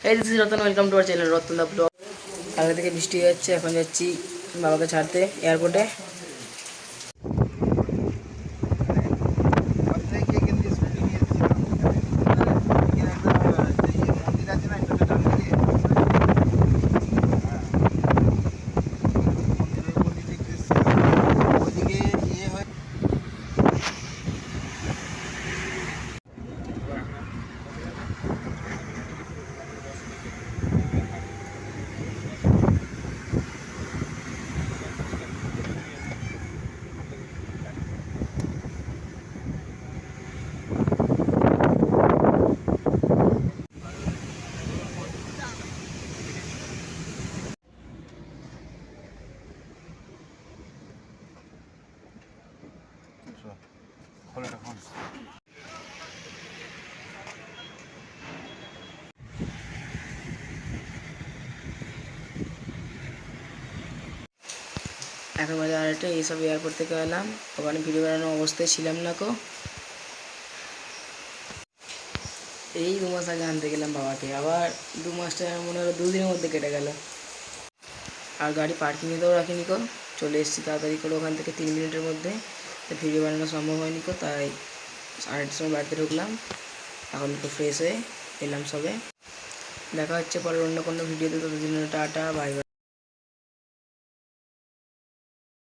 এই this is Ratan, welcome to our channel Ratan দা blog. কালকে থেকে বৃষ্টি হচ্ছে, এখন যাচ্ছি বাবাকে ছাড়তে এয়ারপোর্টে। এখন বাজে আরেকটা, এইসব এয়ারপোর্ট থেকে এলাম। ওখানে ভিডিও বানানোর অবস্থায় ছিলাম না কো। এই 2 মাস আগে আনতে গেলাম বাবাকে, আবার 2 মাসটা মনে হলো 2 দিনের মধ্যে কেটে গেল। আর গাড়ি পার্কিংয়েতেও রাখিনি কো, চলে এসেছি তাড়াতাড়ি করে ওখান থেকে 3 মিনিটের মধ্যে। ভিডিও বানানো সম্ভব হয়নি কো, তাই 8টার সময় বাড়িতে ঢুকলাম। এখন একটু ফ্রেশ হয়ে এলাম সবে। দেখা হচ্ছে পরে অন্য কোনো ভিডিওতে, ততদিন টাটা, বাই বাই।